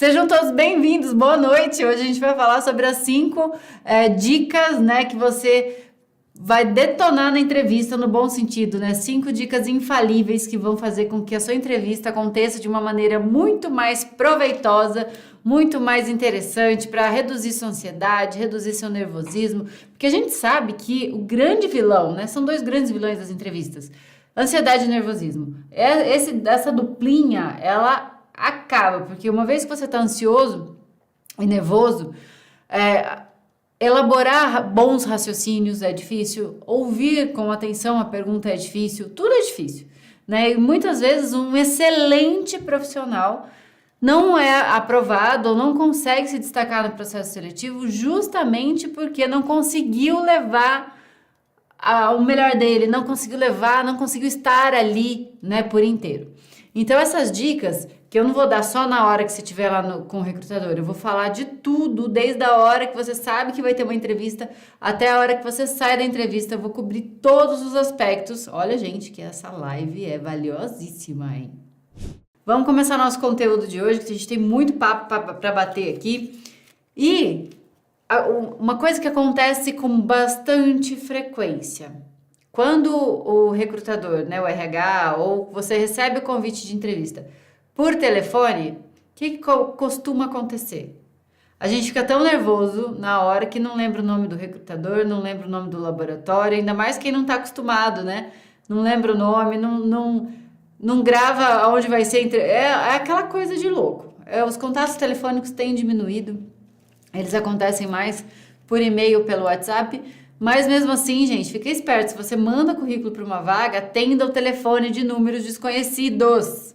Sejam todos bem-vindos, boa noite. Hoje a gente vai falar sobre as 5 dicas, né, que você vai detonar na entrevista no bom sentido, né? 5 dicas infalíveis que vão fazer com que a sua entrevista aconteça de uma maneira muito mais proveitosa, muito mais interessante para reduzir sua ansiedade, reduzir seu nervosismo, porque a gente sabe que o grande vilão, né, são 2 grandes vilões das entrevistas: ansiedade e nervosismo. Essa duplinha, ela acaba, porque uma vez que você está ansioso e nervoso, elaborar bons raciocínios é difícil, ouvir com atenção a pergunta é difícil, tudo é difícil, né? E muitas vezes um excelente profissional não é aprovado ou não consegue se destacar no processo seletivo justamente porque não conseguiu levar o melhor dele, não conseguiu estar ali, né, por inteiro. Então essas dicas, que eu não vou dar só na hora que você estiver lá com o recrutador, eu vou falar de tudo, desde a hora que você sabe que vai ter uma entrevista até a hora que você sai da entrevista, eu vou cobrir todos os aspectos. Olha, gente, que essa live é valiosíssima, hein? Vamos começar nosso conteúdo de hoje, que a gente tem muito papo para bater aqui. E uma coisa que acontece com bastante frequência, quando o recrutador, né, o RH, ou você recebe o convite de entrevista por telefone, o que costuma acontecer? A gente fica tão nervoso na hora que não lembra o nome do recrutador, não lembra o nome do laboratório, ainda mais quem não está acostumado, né? Não lembra o nome, não grava onde vai ser. É aquela coisa de louco. Os contatos telefônicos têm diminuído, eles acontecem mais por e-mail, pelo WhatsApp, mas mesmo assim, gente, fica esperto. Se você manda currículo para uma vaga, atenda o telefone de números desconhecidos.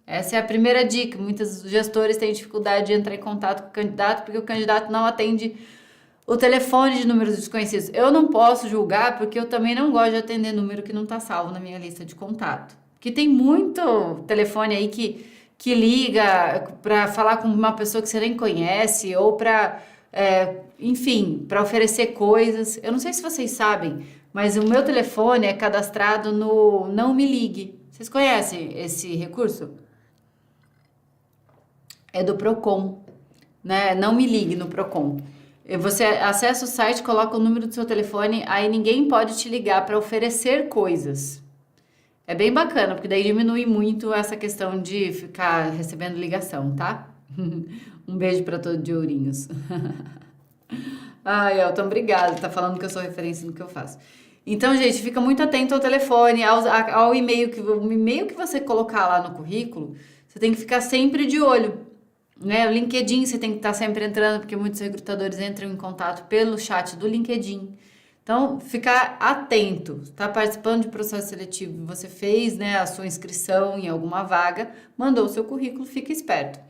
Essa é a primeira dica. Muitos gestores têm dificuldade de entrar em contato com o candidato porque o candidato não atende o telefone de números desconhecidos. Eu não posso julgar porque eu também não gosto de atender número que não está salvo na minha lista de contato. Porque tem muito telefone aí que liga para falar com uma pessoa que você nem conhece ou para, enfim, para oferecer coisas. Eu não sei se vocês sabem, mas o meu telefone é cadastrado no Não Me Ligue. Vocês conhecem esse recurso? É do Procon, né? Não Me Ligue no Procon. Você acessa o site, coloca o número do seu telefone, aí ninguém pode te ligar para oferecer coisas. É bem bacana, porque daí diminui muito essa questão de ficar recebendo ligação, tá? Um beijo para todos de Ourinhos. Ai, Elton, obrigada. Tá falando que eu sou referência no que eu faço. Então, gente, fica muito atento ao telefone, ao e-mail, o e-mail que você colocar lá no currículo, você tem que ficar sempre de olho, né? O LinkedIn você tem que estar sempre entrando, porque muitos recrutadores entram em contato pelo chat do LinkedIn. Então, ficar atento, está participando de processo seletivo, você fez, né, a sua inscrição em alguma vaga, mandou o seu currículo, fica esperto.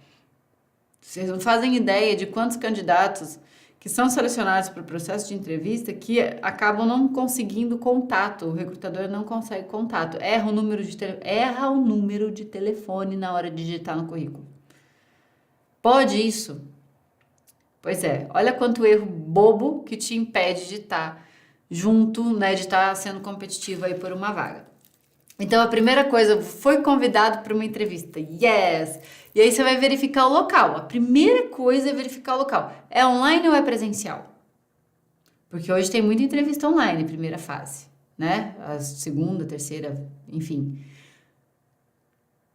Vocês não fazem ideia de quantos candidatos que são selecionados para o processo de entrevista que acabam não conseguindo contato, o recrutador não consegue contato, erra o número de telefone na hora de digitar no currículo. Pode isso? Pois é, olha quanto erro bobo que te impede de estar junto, né, de estar sendo competitivo aí por uma vaga. Então, a primeira coisa, foi convidado para uma entrevista. Yes! E aí você vai verificar o local. A primeira coisa é verificar o local. É online ou é presencial? Porque hoje tem muita entrevista online, primeira fase, né? A segunda, terceira, enfim.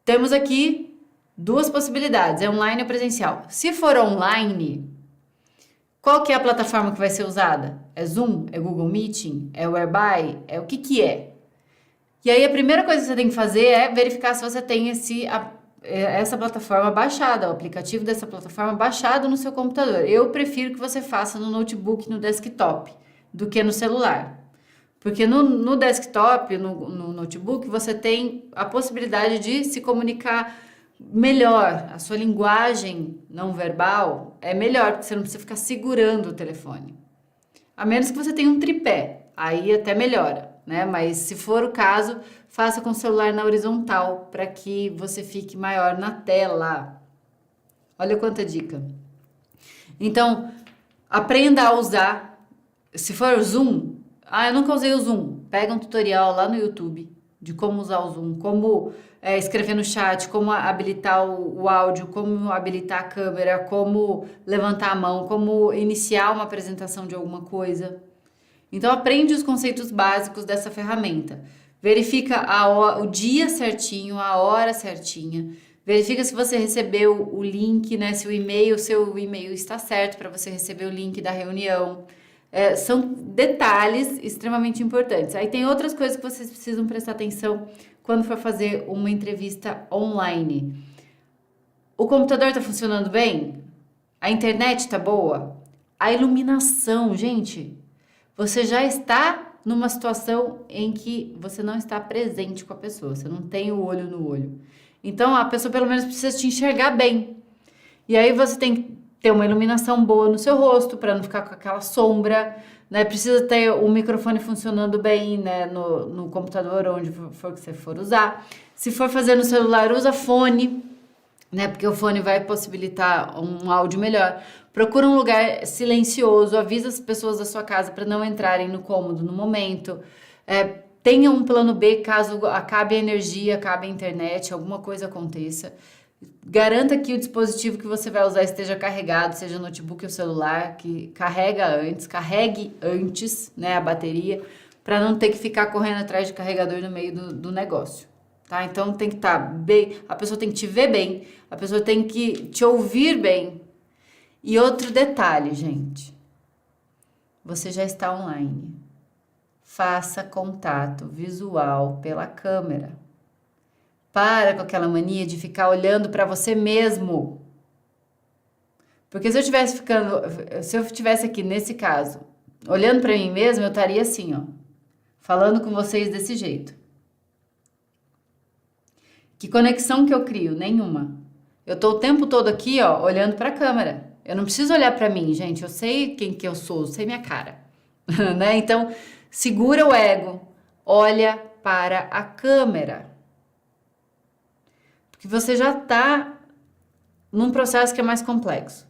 Temos aqui 2 possibilidades, é online ou presencial. Se for online, qual que é a plataforma que vai ser usada? É Zoom? É Google Meeting? É Whereby? É o que é? E aí a primeira coisa que você tem que fazer é verificar se você tem essa plataforma baixada, o aplicativo dessa plataforma baixado no seu computador. Eu prefiro que você faça no notebook, no desktop, do que no celular. Porque no desktop, no notebook, você tem a possibilidade de se comunicar melhor. A sua linguagem não verbal é melhor, porque você não precisa ficar segurando o telefone. A menos que você tenha um tripé, aí até melhora, né? Mas se for o caso, faça com o celular na horizontal, para que você fique maior na tela. Olha quanta dica. Então, aprenda a usar. Se for o Zoom, eu nunca usei o Zoom. Pega um tutorial lá no YouTube, de como usar o Zoom, como escrever no chat, como habilitar o áudio, como habilitar a câmera, como levantar a mão, como iniciar uma apresentação de alguma coisa. Então, aprende os conceitos básicos dessa ferramenta. Verifica o dia certinho, a hora certinha. Verifica se você recebeu o link, né? Se seu e-mail está certo para você receber o link da reunião. São detalhes extremamente importantes. Aí tem outras coisas que vocês precisam prestar atenção quando for fazer uma entrevista online. O computador está funcionando bem? A internet está boa? A iluminação, gente. Você já está numa situação em que você não está presente com a pessoa. Você não tem o olho no olho. Então, a pessoa pelo menos precisa te enxergar bem. E aí você tem que ter uma iluminação boa no seu rosto para não ficar com aquela sombra, né? Precisa ter o microfone funcionando bem, né? No computador, onde for que você for usar. Se for fazer no celular, usa fone, né? Porque o fone vai possibilitar um áudio melhor. Procura um lugar silencioso, avisa as pessoas da sua casa para não entrarem no cômodo no momento. Tenha um plano B caso acabe a energia, acabe a internet, alguma coisa aconteça. Garanta que o dispositivo que você vai usar esteja carregado, seja notebook ou celular, que carregue antes, né, a bateria, para não ter que ficar correndo atrás de carregador no meio do negócio, tá? Então tem que estar bem, a pessoa tem que te ver bem, a pessoa tem que te ouvir bem. E outro detalhe, gente, você já está online. Faça contato visual pela câmera. Para com aquela mania de ficar olhando para você mesmo. Porque se eu tivesse aqui nesse caso, olhando para mim mesmo, eu estaria assim, ó, falando com vocês desse jeito. Que conexão que eu crio? Nenhuma. Eu tô o tempo todo aqui, ó, olhando para a câmera. Eu não preciso olhar para mim, gente. Eu sei quem que eu sou, eu sei minha cara, né? Então, segura o ego, olha para a câmera. Porque você já está num processo que é mais complexo.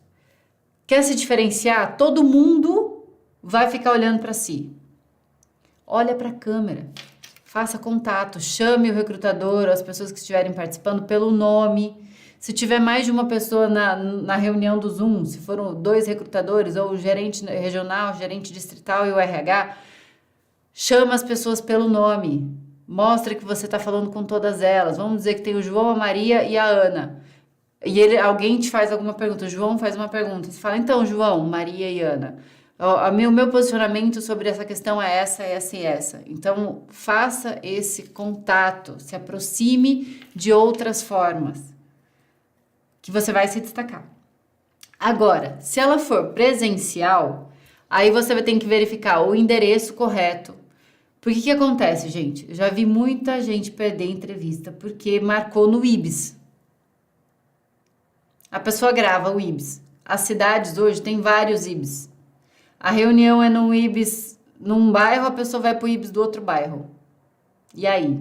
Quer se diferenciar? Todo mundo vai ficar olhando para si. Olha para a câmera, faça contato, chame o recrutador ou as pessoas que estiverem participando pelo nome. Se tiver mais de uma pessoa na reunião do Zoom, se foram 2 recrutadores ou o gerente regional, gerente distrital e o RH, chama as pessoas pelo nome. Mostra que você está falando com todas elas. Vamos dizer que tem o João, a Maria e a Ana. E alguém te faz alguma pergunta. O João faz uma pergunta. Você fala, então, João, Maria e Ana, o meu posicionamento sobre essa questão é essa, essa e essa. Então, faça esse contato. Se aproxime de outras formas que você vai se destacar. Agora, se ela for presencial, aí você vai ter que verificar o endereço correto. Porque que acontece, gente? Eu já vi muita gente perder entrevista porque marcou no Ibis. A pessoa grava o Ibis. As cidades hoje têm vários Ibis. A reunião é num Ibis num bairro, a pessoa vai pro Ibis do outro bairro. E aí?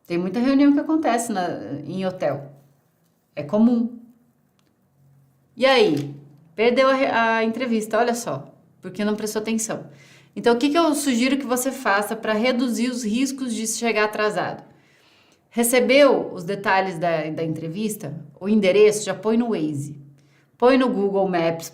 Tem muita reunião que acontece em hotel. É comum. E aí? Perdeu a entrevista, olha só. Porque não prestou atenção. Então, o que eu sugiro que você faça para reduzir os riscos de chegar atrasado? Recebeu os detalhes da entrevista? O endereço, já põe no Waze. Põe no Google Maps,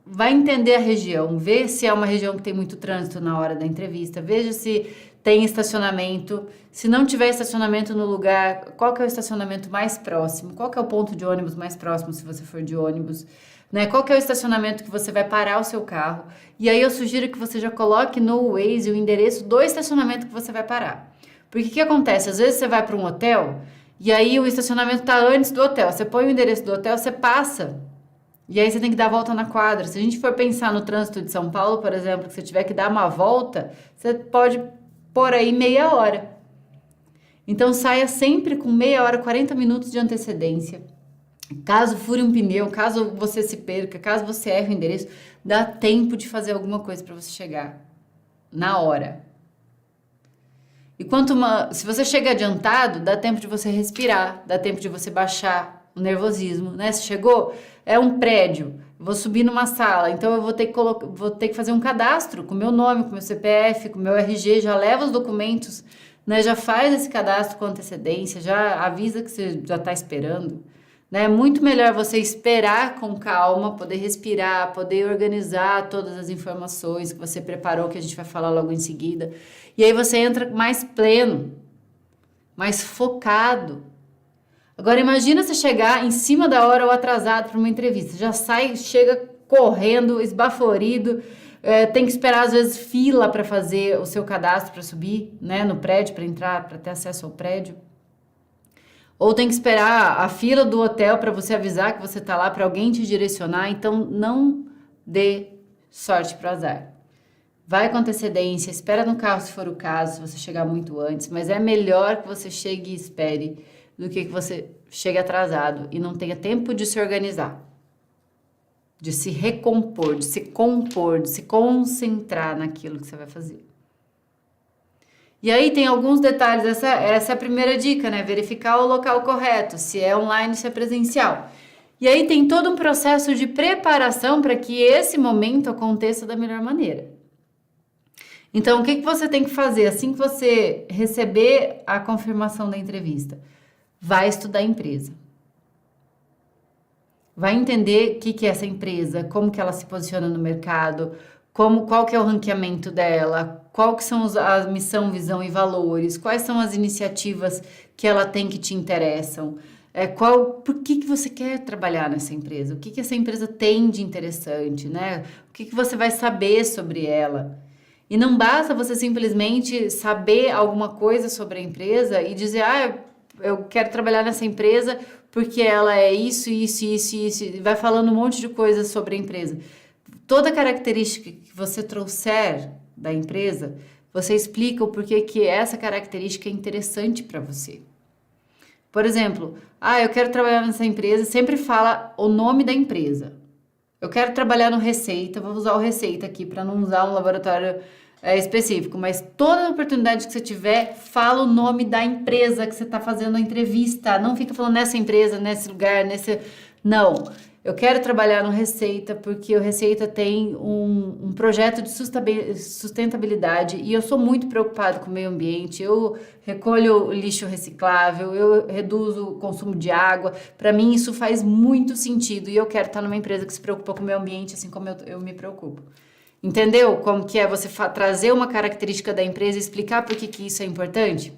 vai entender a região, vê se é uma região que tem muito trânsito na hora da entrevista, veja se tem estacionamento. Se não tiver estacionamento no lugar, qual que é o estacionamento mais próximo? Qual que é o ponto de ônibus mais próximo, se você for de ônibus? Né? Qual que é o estacionamento que você vai parar o seu carro? E aí eu sugiro que você já coloque no Waze o endereço do estacionamento que você vai parar. Porque o que acontece? Às vezes você vai para um hotel e aí o estacionamento está antes do hotel. Você põe o endereço do hotel, você passa. E aí você tem que dar a volta na quadra. Se a gente for pensar no trânsito de São Paulo, por exemplo, que você tiver que dar uma volta, você pode pôr aí meia hora. Então saia sempre com meia hora, 40 minutos de antecedência. Caso fure um pneu, caso você se perca, caso você erre o endereço, dá tempo de fazer alguma coisa para você chegar na hora. E se você chega adiantado, dá tempo de você respirar, dá tempo de você baixar o nervosismo, né? Se chegou, é um prédio, vou subir numa sala, então eu vou ter que fazer um cadastro com meu nome, com meu CPF, com meu RG, já leva os documentos, né? Já faz esse cadastro com antecedência, já avisa que você já está esperando, né? É muito melhor você esperar com calma, poder respirar, poder organizar todas as informações que você preparou, que a gente vai falar logo em seguida. E aí você entra mais pleno, mais focado. Agora imagina você chegar em cima da hora ou atrasado para uma entrevista. Já sai, chega correndo, esbaforido, tem que esperar às vezes fila para fazer o seu cadastro para subir, né, no prédio, para entrar, para ter acesso ao prédio. Ou tem que esperar a fila do hotel para você avisar que você está lá, para alguém te direcionar. Então não dê sorte para o azar. Vai com antecedência, espera no carro se for o caso, se você chegar muito antes, mas é melhor que você chegue e espere do que você chegue atrasado e não tenha tempo de se organizar, de se recompor, de se compor, de se concentrar naquilo que você vai fazer. E aí tem alguns detalhes, essa é a primeira dica, né? Verificar o local correto, se é online, se é presencial. E aí tem todo um processo de preparação para que esse momento aconteça da melhor maneira. Então, o que você tem que fazer assim que você receber a confirmação da entrevista? Vai estudar a empresa. Vai entender o que é essa empresa, como que ela se posiciona no mercado, qual que é o ranqueamento dela, qual que são a missão, visão e valores, quais são as iniciativas que ela tem que te interessam, por que você quer trabalhar nessa empresa, o que essa empresa tem de interessante, né? O que você vai saber sobre ela. E não basta você simplesmente saber alguma coisa sobre a empresa e dizer, eu quero trabalhar nessa empresa porque ela é isso, e vai falando um monte de coisas sobre a empresa. Toda característica que você trouxer da empresa, você explica o porquê que essa característica é interessante para você. Por exemplo, eu quero trabalhar nessa empresa, sempre fala o nome da empresa. Eu quero trabalhar no Receita, vou usar o Receita aqui para não usar um laboratório específico, mas toda oportunidade que você tiver, fala o nome da empresa que você está fazendo a entrevista. Não fica falando nessa empresa, nesse lugar, Não. Eu quero trabalhar no Receita porque o Receita tem um projeto de sustentabilidade e eu sou muito preocupado com o meio ambiente. Eu recolho lixo reciclável, eu reduzo o consumo de água. Para mim isso faz muito sentido e eu quero estar numa empresa que se preocupa com o meio ambiente assim como eu me preocupo. Entendeu como que é você trazer uma característica da empresa e explicar por que isso é importante?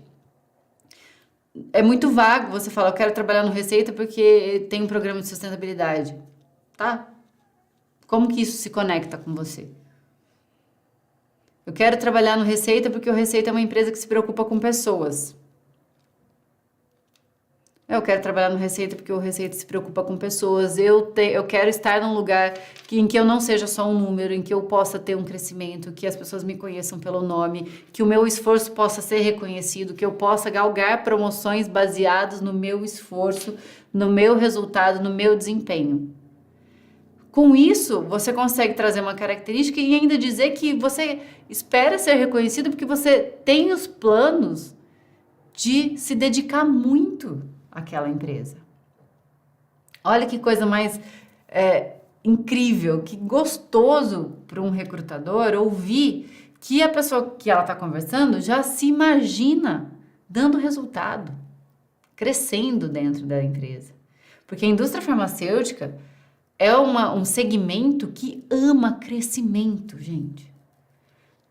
É muito vago você falar, eu quero trabalhar no Receita porque tem um programa de sustentabilidade. Tá? Como que isso se conecta com você? Eu quero trabalhar no Receita porque o Receita é uma empresa que se preocupa com pessoas. Eu quero trabalhar no Receita porque o Receita se preocupa com pessoas. Eu quero estar num lugar em que eu não seja só um número, em que eu possa ter um crescimento, que as pessoas me conheçam pelo nome, que o meu esforço possa ser reconhecido, que eu possa galgar promoções baseadas no meu esforço, no meu resultado, no meu desempenho. Com isso, você consegue trazer uma característica e ainda dizer que você espera ser reconhecido porque você tem os planos de se dedicar muito àquela empresa. Olha que coisa mais incrível, que gostoso para um recrutador ouvir que a pessoa que ela está conversando já se imagina dando resultado, crescendo dentro da empresa. Porque a indústria farmacêutica é um segmento que ama crescimento, gente.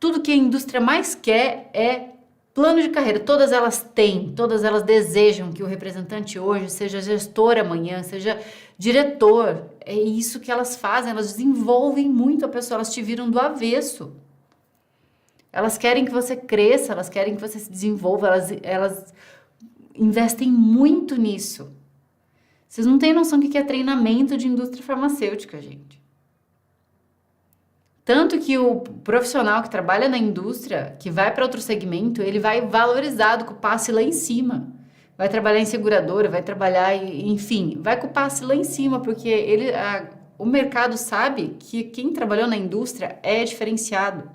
Tudo que a indústria mais quer é plano de carreira. Todas elas têm, todas elas desejam que o representante hoje seja gestor amanhã, seja diretor. É isso que elas fazem, elas desenvolvem muito a pessoa, elas te viram do avesso. Elas querem que você cresça, elas querem que você se desenvolva, elas investem muito nisso. Vocês não têm noção do que é treinamento de indústria farmacêutica, gente. Tanto que o profissional que trabalha na indústria, que vai para outro segmento, ele vai valorizado com o passe lá em cima. Vai trabalhar em seguradora, vai trabalhar, enfim, vai com o passe lá em cima, porque o mercado sabe que quem trabalhou na indústria é diferenciado.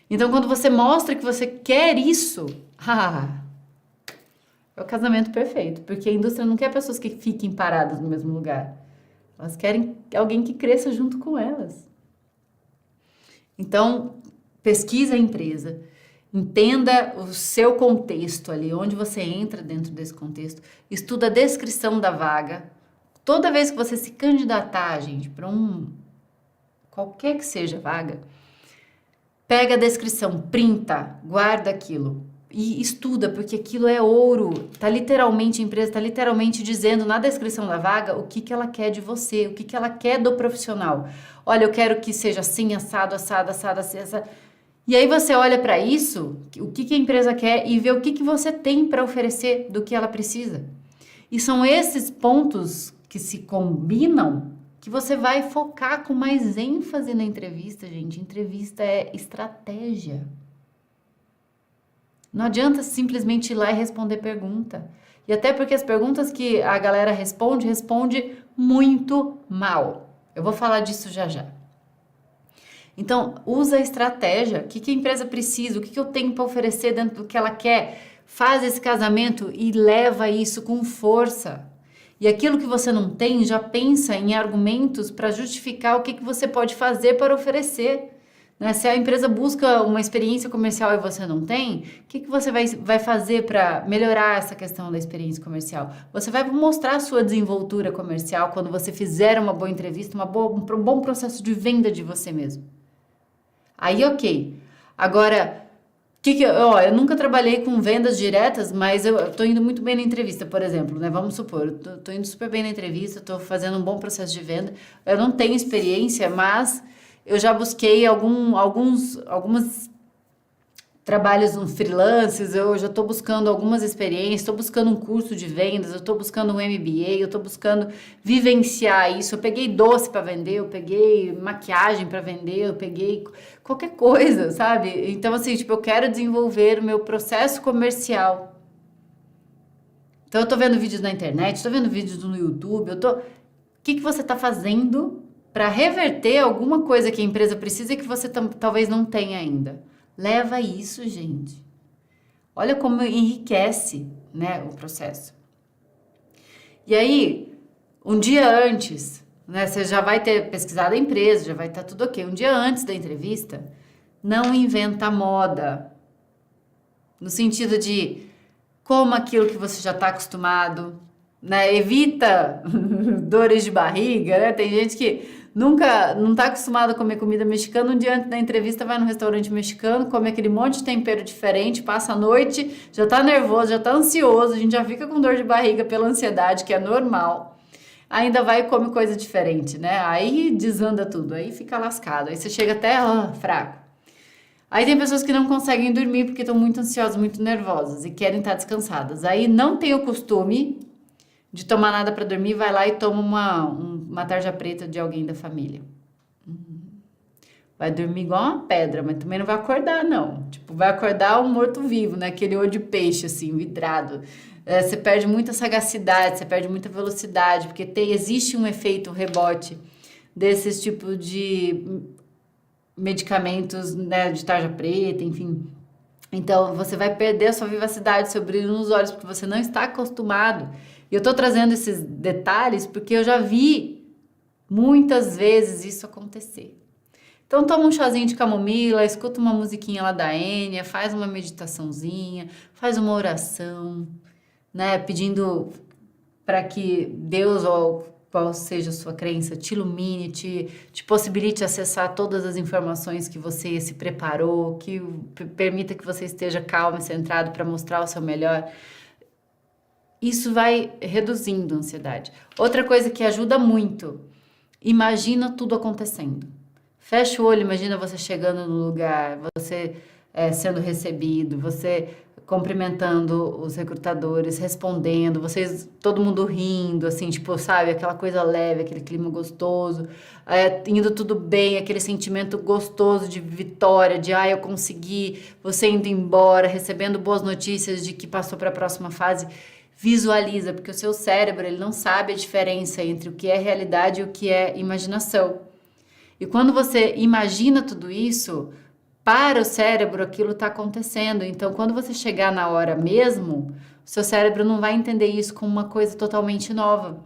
Então, quando você mostra que você quer isso, é o casamento perfeito, porque a indústria não quer pessoas que fiquem paradas no mesmo lugar. Elas querem alguém que cresça junto com elas. Então, pesquisa a empresa, Entenda o seu contexto ali, onde você entra dentro desse contexto. Estuda a descrição da vaga. Toda vez que você se candidatar, gente, para qualquer que seja a vaga, pega a descrição, printa, guarda aquilo e estuda, porque aquilo é ouro. Tá literalmente, a empresa está literalmente dizendo na descrição da vaga o que que ela quer de você, o que que ela quer do profissional. Olha, eu quero que seja assim, assado, assado, assado, assim, assado. E aí você olha para isso, o que que a empresa quer e vê o que que você tem para oferecer do que ela precisa. E são esses pontos que se combinam que você vai focar com mais ênfase na entrevista, gente. Entrevista é estratégia. Não adianta simplesmente ir lá e responder pergunta. E até porque as perguntas que a galera responde muito mal. Eu vou falar disso já já. Então, usa a estratégia. O que que a empresa precisa? O que que eu tenho para oferecer dentro do que ela quer? Faz esse casamento e leva isso com força. E aquilo que você não tem, já pensa em argumentos para justificar o que que você pode fazer para oferecer. Né? Se a empresa busca uma experiência comercial e você não tem, o que que você vai fazer para melhorar essa questão da experiência comercial? Você vai mostrar a sua desenvoltura comercial quando você fizer uma boa entrevista, um bom processo de venda de você mesmo. Aí, ok. Agora, eu nunca trabalhei com vendas diretas, mas eu tô indo muito bem na entrevista, por exemplo, né? Vamos supor, eu tô indo super bem na entrevista, tô fazendo um bom processo de venda. Eu não tenho experiência, mas eu já busquei alguns trabalhos freelances, eu já estou buscando algumas experiências, estou buscando um curso de vendas, eu estou buscando um MBA, eu estou buscando vivenciar isso. Eu peguei doce para vender, eu peguei maquiagem para vender, eu peguei qualquer coisa, sabe? Então, assim, tipo, eu quero desenvolver o meu processo comercial. Então, eu estou vendo vídeos na internet, estou vendo vídeos no YouTube, O que que você está fazendo para reverter alguma coisa que a empresa precisa e que você talvez não tenha ainda? Leva isso, gente. Olha como enriquece, né, o processo. E aí, um dia antes, né, você já vai ter pesquisado a empresa, já vai estar tudo ok. Um dia antes da entrevista, não inventa moda. No sentido de coma aquilo que você já está acostumado, né? Evita dores de barriga, né? Tem gente que não está acostumado a comer comida mexicana, um dia antes da entrevista vai no restaurante mexicano, come aquele monte de tempero diferente, passa a noite, já está nervoso, já está ansioso, a gente já fica com dor de barriga pela ansiedade, que é normal. Ainda vai e come coisa diferente, né? Aí desanda tudo, aí fica lascado, aí você chega até fraco. Aí tem pessoas que não conseguem dormir porque estão muito ansiosas, muito nervosas e querem estar descansadas. Aí não tem o costume de tomar nada para dormir, vai lá e toma uma tarja preta de alguém da família. Vai dormir igual uma pedra, mas também não vai acordar, não. Tipo, vai acordar um morto-vivo, né? Aquele olho de peixe, assim, vidrado. Você perde muita sagacidade, você perde muita velocidade, porque existe um efeito rebote desses tipos de medicamentos, né? De tarja preta, enfim. Então, você vai perder a sua vivacidade, seu brilho nos olhos, porque você não está acostumado. E eu tô trazendo esses detalhes porque eu já vi muitas vezes isso acontecer. Então toma um chazinho de camomila, escuta uma musiquinha lá da Enya, faz uma meditaçãozinha, faz uma oração, né, pedindo para que Deus, ou qual seja a sua crença, te ilumine, te possibilite acessar todas as informações que você se preparou, que permita que você esteja calmo e centrado para mostrar o seu melhor. Isso vai reduzindo a ansiedade. Outra coisa que ajuda muito, imagina tudo acontecendo. Fecha o olho, imagina você chegando no lugar, você sendo recebido, você cumprimentando os recrutadores, respondendo, todo mundo rindo, assim, tipo, sabe, aquela coisa leve, aquele clima gostoso, indo tudo bem, aquele sentimento gostoso de vitória, de eu consegui, você indo embora, recebendo boas notícias de que passou para a próxima fase. Visualiza, porque o seu cérebro ele não sabe a diferença entre o que é realidade e o que é imaginação. E quando você imagina tudo isso, para o cérebro aquilo está acontecendo. Então, quando você chegar na hora mesmo, o seu cérebro não vai entender isso como uma coisa totalmente nova.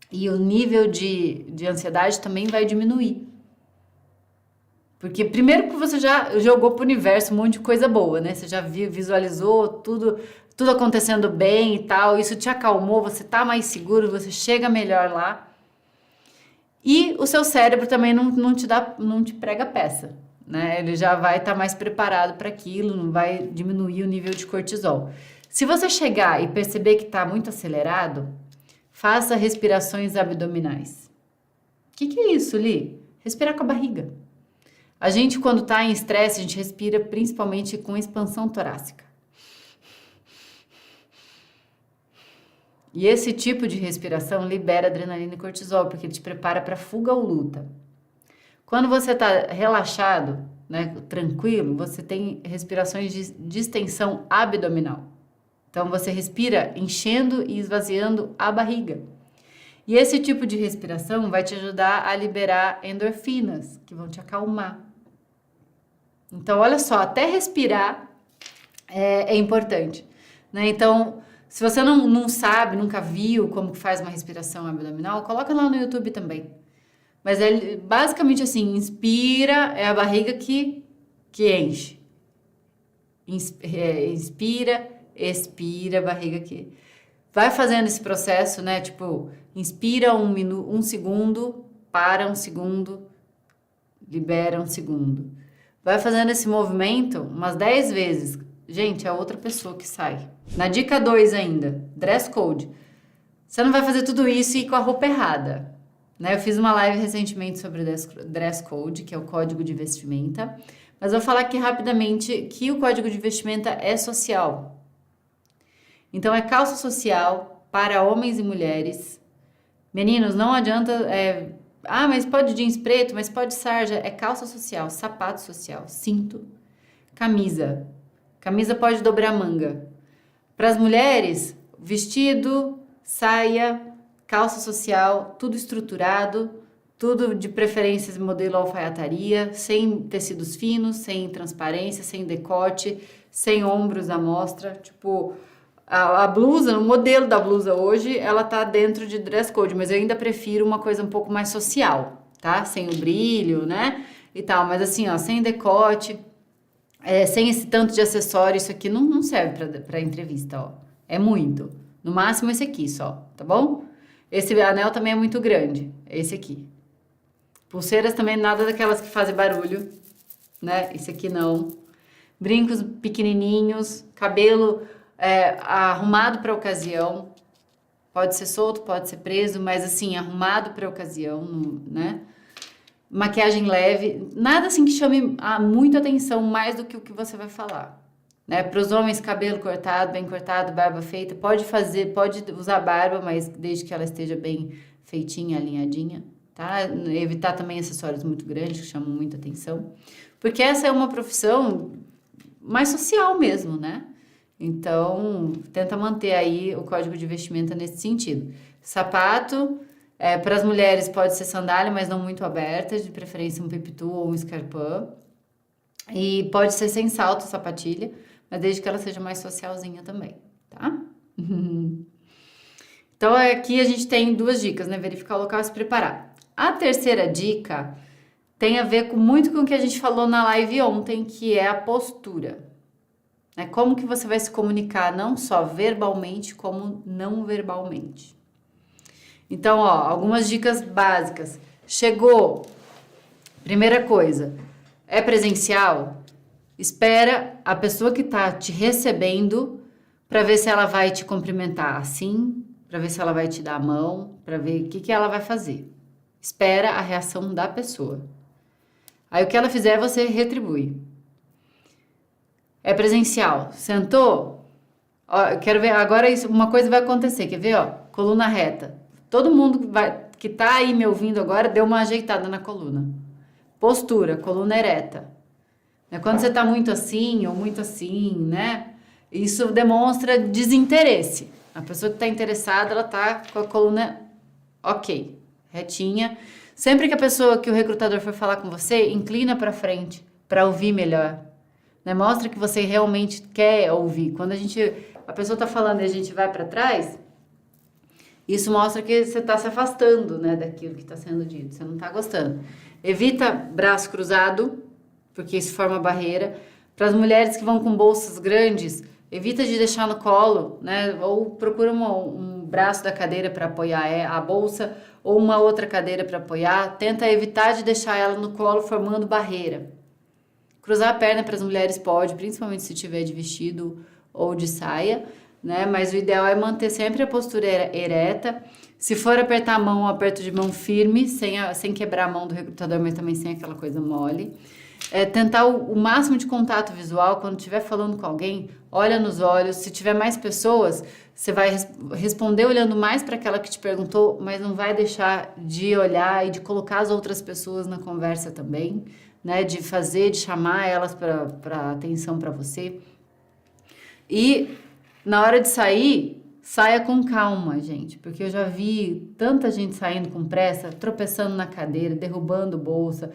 E o nível de ansiedade também vai diminuir. Porque primeiro que você já jogou pro universo um monte de coisa boa, né? Você já visualizou tudo acontecendo bem e tal, isso te acalmou, você tá mais seguro, você chega melhor lá. E o seu cérebro também não te prega peça, né? Ele já vai estar mais preparado para aquilo, não vai diminuir o nível de cortisol. Se você chegar e perceber que está muito acelerado, faça respirações abdominais. O que é isso, Li? Respirar com a barriga. A gente, quando está em estresse, a gente respira principalmente com expansão torácica. E esse tipo de respiração libera adrenalina e cortisol, porque ele te prepara para fuga ou luta. Quando você está relaxado, né, tranquilo, você tem respirações de distensão abdominal. Então você respira enchendo e esvaziando a barriga. E esse tipo de respiração vai te ajudar a liberar endorfinas, que vão te acalmar. Então, olha só, até respirar é importante, né? Então, se você não sabe, nunca viu como que faz uma respiração abdominal, coloca lá no YouTube também. Mas é basicamente assim, inspira, é a barriga que enche. Inspira, expira, a barriga que... Vai fazendo esse processo, né? Tipo, inspira um segundo, para um segundo, libera um segundo. Vai fazendo esse movimento umas 10 vezes. Gente, é outra pessoa que sai. Na dica 2 ainda, dress code. Você não vai fazer tudo isso e ir com a roupa errada, né? Eu fiz uma live recentemente sobre dress code, que é o código de vestimenta. Mas eu vou falar aqui rapidamente que o código de vestimenta é social. Então, é calça social para homens e mulheres. Meninos, não adianta... mas pode jeans preto, mas pode sarja. É calça social, sapato social, cinto, camisa. Camisa pode dobrar manga. Para as mulheres, vestido, saia, calça social, tudo estruturado, tudo de preferência modelo alfaiataria, sem tecidos finos, sem transparência, sem decote, sem ombros à mostra. Tipo, a blusa, o modelo da blusa hoje, ela tá dentro de dress code, mas eu ainda prefiro uma coisa um pouco mais social, tá? Sem o brilho, né? E tal, mas assim, ó, sem decote, sem esse tanto de acessório, isso aqui não serve pra entrevista, ó. É muito. No máximo esse aqui só, tá bom? Esse anel também é muito grande, esse aqui. Pulseiras também, nada daquelas que fazem barulho, né? Esse aqui não. Brincos pequenininhos, cabelo arrumado para ocasião. Pode ser solto, pode ser preso, mas assim, arrumado para ocasião, né? Maquiagem leve, nada assim que chame muito atenção mais do que o que você vai falar, né? Para os homens, cabelo cortado, bem cortado, barba feita, pode usar barba, mas desde que ela esteja bem feitinha, alinhadinha, tá? Evitar também acessórios muito grandes que chamam muita atenção, porque essa é uma profissão mais social mesmo, né? Então, tenta manter aí o código de vestimenta nesse sentido. Sapato, para as mulheres pode ser sandália, mas não muito aberta, de preferência um pipitu ou um escarpão. E pode ser sem salto, sapatilha, mas desde que ela seja mais socialzinha também, tá? Então, aqui a gente tem 2 dicas, né? Verificar o local e se preparar. A terceira dica tem a ver muito com o que a gente falou na live ontem, que é a postura. Como que você vai se comunicar, não só verbalmente, como não verbalmente. Então, ó, algumas dicas básicas. Chegou, primeira coisa, é presencial? Espera a pessoa que tá te recebendo para ver se ela vai te cumprimentar assim, para ver se ela vai te dar a mão, para ver o que ela vai fazer. Espera a reação da pessoa. Aí o que ela fizer, você retribui. É presencial. Sentou? Ó, eu quero ver, agora uma coisa vai acontecer, quer ver, ó? Coluna reta. Todo mundo que tá aí me ouvindo agora, deu uma ajeitada na coluna. Postura, coluna ereta. Quando você tá muito assim, ou muito assim, né? Isso demonstra desinteresse. A pessoa que tá interessada, ela tá com a coluna ok, retinha. Sempre que o recrutador for falar com você, inclina pra frente, pra ouvir melhor. Mostra que você realmente quer ouvir. Quando a pessoa tá falando e a gente vai para trás, isso mostra que você tá se afastando, né, daquilo que tá sendo dito. Você não tá gostando. Evita braço cruzado, porque isso forma barreira. Para as mulheres que vão com bolsas grandes, evita de deixar no colo, né? Ou procura um braço da cadeira para apoiar a bolsa ou uma outra cadeira para apoiar. Tenta evitar de deixar ela no colo formando barreira. Cruzar a perna para as mulheres pode, principalmente se tiver de vestido ou de saia, né? Mas o ideal é manter sempre a postura ereta. Se for apertar a mão, um aperto de mão firme, sem quebrar a mão do recrutador, mas também sem aquela coisa mole. Tentar o máximo de contato visual. Quando estiver falando com alguém, olha nos olhos. Se tiver mais pessoas, você vai responder olhando mais para aquela que te perguntou, mas não vai deixar de olhar e de colocar as outras pessoas na conversa também, né? De chamar elas para atenção para você. E na hora de sair, saia com calma, gente, porque eu já vi tanta gente saindo com pressa, tropeçando na cadeira, derrubando bolsa,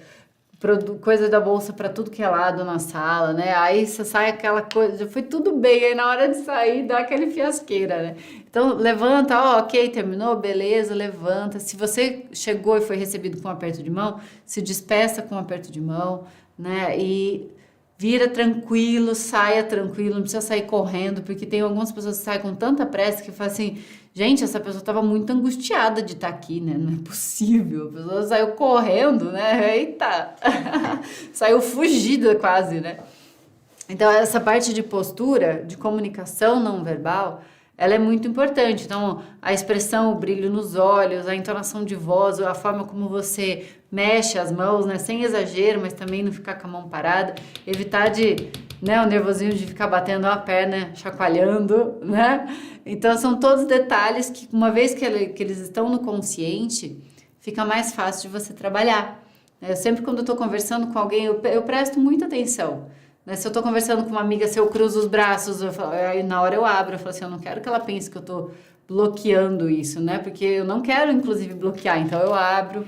coisa da bolsa para tudo que é lado na sala, né? Aí você sai aquela coisa, já foi tudo bem, aí na hora de sair dá aquele fiasqueira, né? Então levanta, ok, terminou, beleza, levanta. Se você chegou e foi recebido com um aperto de mão, se despeça com um aperto de mão, né? E vira tranquilo, saia tranquilo, não precisa sair correndo, porque tem algumas pessoas que saem com tanta pressa que falam assim, gente, essa pessoa estava muito angustiada de estar aqui, né? Não é possível. A pessoa saiu correndo, né? Eita! Saiu fugida quase, né? Então, essa parte de postura, de comunicação não verbal, ela é muito importante. Então, a expressão, o brilho nos olhos, a entonação de voz, a forma como você mexe as mãos, né? Sem exagero, mas também não ficar com a mão parada. Evitar o nervosinho de ficar batendo a perna, chacoalhando, né? Então, são todos detalhes que, uma vez que eles estão no consciente, fica mais fácil de você trabalhar. Eu sempre, quando eu estou conversando com alguém, eu presto muita atenção. Né? Se eu tô conversando com uma amiga, se eu cruzo os braços, aí na hora eu abro, eu falo assim, eu não quero que ela pense que eu tô bloqueando isso, né? Porque eu não quero, inclusive, bloquear, então eu abro,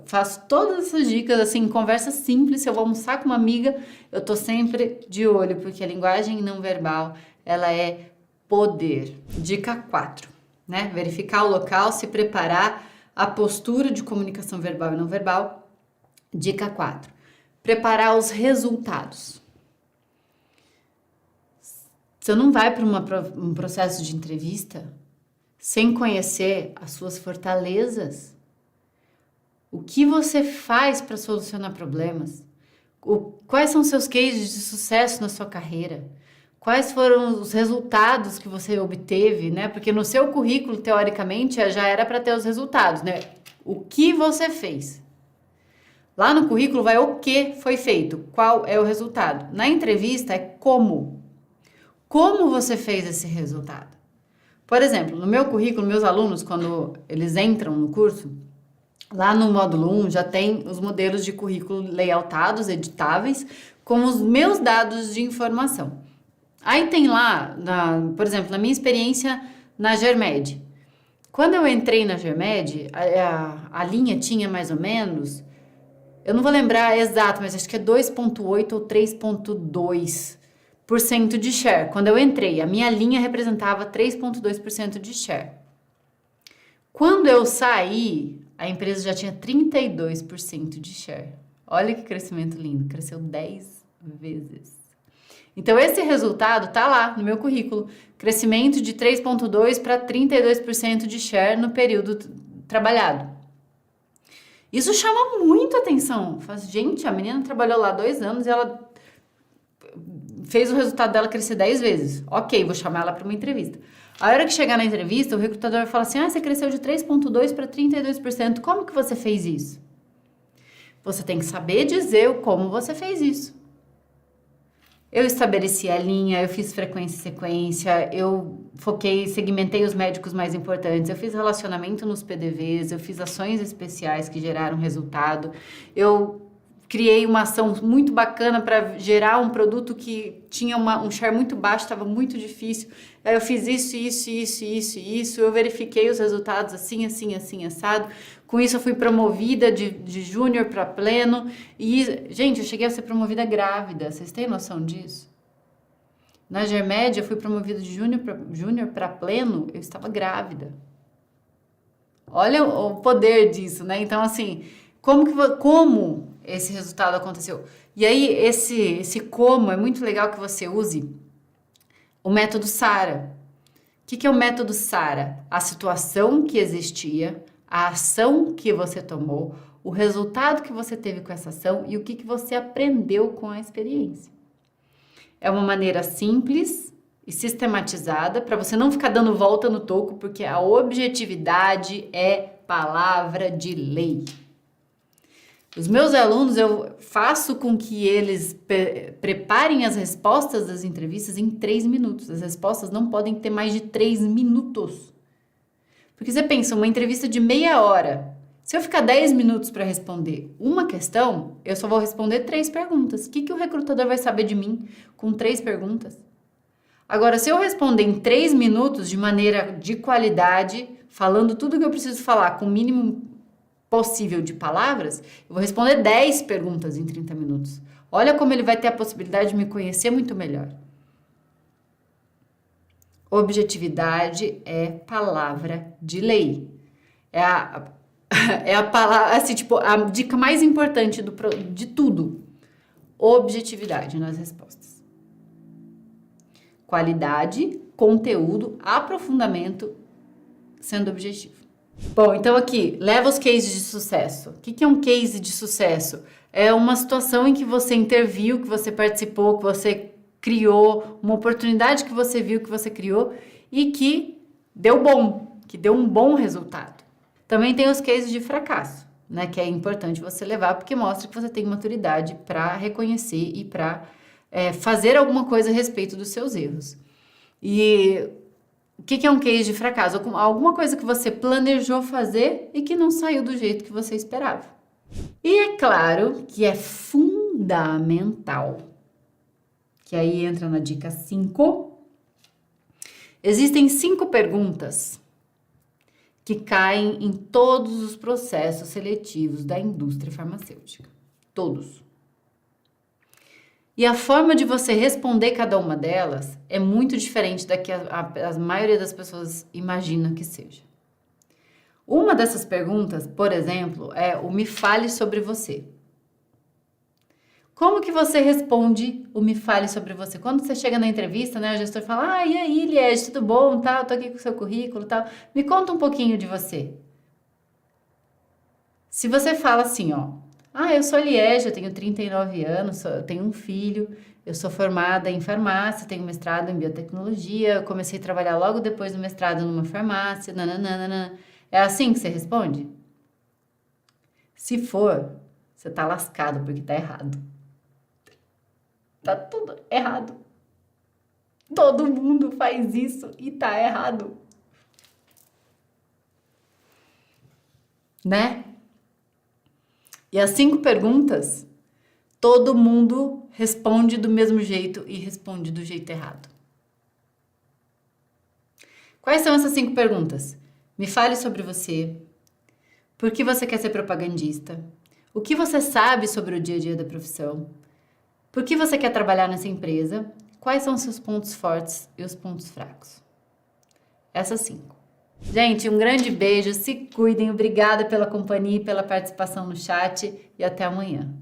faço todas essas dicas, assim, conversa simples. Se eu vou almoçar com uma amiga, eu tô sempre de olho, porque a linguagem não verbal, ela é poder. Dica 4, né? Verificar o local, se preparar, a postura de comunicação verbal e não verbal. Dica 4. Preparar os resultados. Você não vai para um processo de entrevista sem conhecer as suas fortalezas. O que você faz para solucionar problemas? Quais são seus cases de sucesso na sua carreira? Quais foram os resultados que você obteve, né? Porque no seu currículo, teoricamente, já era para ter os resultados, né? O que você fez? Lá no currículo vai o que foi feito, qual é o resultado. Na entrevista é como. Como você fez esse resultado? Por exemplo, no meu currículo, meus alunos, quando eles entram no curso, lá no módulo 1 já tem os modelos de currículo layoutados, editáveis, com os meus dados de informação. Aí tem lá, por exemplo, na minha experiência na Germed. Quando eu entrei na Germed, a linha tinha mais ou menos... Eu não vou lembrar exato, mas acho que é 2,8% ou 3,2% de share. Quando eu entrei, a minha linha representava 3,2% de share. Quando eu saí, a empresa já tinha 32% de share. Olha que crescimento lindo, cresceu 10 vezes. Então, esse resultado tá lá no meu currículo. Crescimento de 3,2% para 32% de share no período trabalhado. Isso chama muito atenção. Faz, gente, a menina trabalhou lá 2 anos e ela fez o resultado dela crescer 10 vezes. Ok, vou chamar ela para uma entrevista. A hora que chegar na entrevista, o recrutador vai falar assim, você cresceu de 3,2% para 32%. Como que você fez isso? Você tem que saber dizer como você fez isso. Eu estabeleci a linha, eu fiz frequência e sequência, eu segmentei os médicos mais importantes, eu fiz relacionamento nos PDVs, eu fiz ações especiais que geraram resultado, eu criei uma ação muito bacana para gerar um produto que tinha um share muito baixo, estava muito difícil, aí eu fiz isso, eu verifiquei os resultados assim, assado. Com isso eu fui promovida de júnior para pleno e, gente, eu cheguei a ser promovida grávida, vocês têm noção disso? Na Germed eu fui promovida de júnior para pleno, eu estava grávida. Olha o poder disso, né? Então, assim, como esse resultado aconteceu. E aí, esse como, é muito legal que você use o método SARA. O que é o método SARA? A situação que existia, a ação que você tomou, o resultado que você teve com essa ação e o que você aprendeu com a experiência. É uma maneira simples e sistematizada para você não ficar dando volta no toco, porque a objetividade é palavra de lei. Os meus alunos, eu faço com que eles preparem as respostas das entrevistas em 3 minutos. As respostas não podem ter mais de 3 minutos. Porque você pensa, uma entrevista de meia hora, se eu ficar 10 minutos para responder uma questão, eu só vou responder 3 perguntas. O que o recrutador vai saber de mim com 3 perguntas? Agora, se eu responder em 3 minutos de maneira de qualidade, falando tudo que eu preciso falar com o mínimo possível de palavras, eu vou responder 10 perguntas em 30 minutos. Olha como ele vai ter a possibilidade de me conhecer muito melhor. Objetividade é palavra de lei. É a palavra, assim, tipo, a dica mais importante de tudo. Objetividade nas respostas. Qualidade, conteúdo, aprofundamento, sendo objetivo. Bom, então aqui, leva os cases de sucesso. O que é um case de sucesso? É uma situação em que você interviu, que você participou, que você criou, uma oportunidade que você viu, que você criou e que deu bom, que deu um bom resultado. Também tem os cases de fracasso, né? Que é importante você levar porque mostra que você tem maturidade para reconhecer e para fazer alguma coisa a respeito dos seus erros. E o que é um case de fracasso? Alguma coisa que você planejou fazer e que não saiu do jeito que você esperava. E é claro que é fundamental, que aí entra na dica 5, existem 5 perguntas que caem em todos os processos seletivos da indústria farmacêutica. Todos. E a forma de você responder cada uma delas é muito diferente da que a maioria das pessoas imagina que seja. Uma dessas perguntas, por exemplo, é o me fale sobre você. Como que você responde o me fale sobre você? Quando você chega na entrevista, né, o gestor fala, e aí, Liege, tudo bom, tal, tô aqui com o seu currículo, tal. Me conta um pouquinho de você. Se você fala assim, eu sou Liege, eu tenho 39 anos, eu tenho um filho, eu sou formada em farmácia, tenho mestrado em biotecnologia, eu comecei a trabalhar logo depois do mestrado numa farmácia, nananana. É assim que você responde? Se for, você tá lascado porque tá errado. Tá tudo errado. Todo mundo faz isso e tá errado. Né? E as 5 perguntas, todo mundo responde do mesmo jeito e responde do jeito errado. Quais são essas 5 perguntas? Me fale sobre você. Por que você quer ser propagandista? O que você sabe sobre o dia a dia da profissão? Por que você quer trabalhar nessa empresa? Quais são os seus pontos fortes e os pontos fracos? Essas 5. Gente, um grande beijo, se cuidem, obrigada pela companhia e pela participação no chat e até amanhã.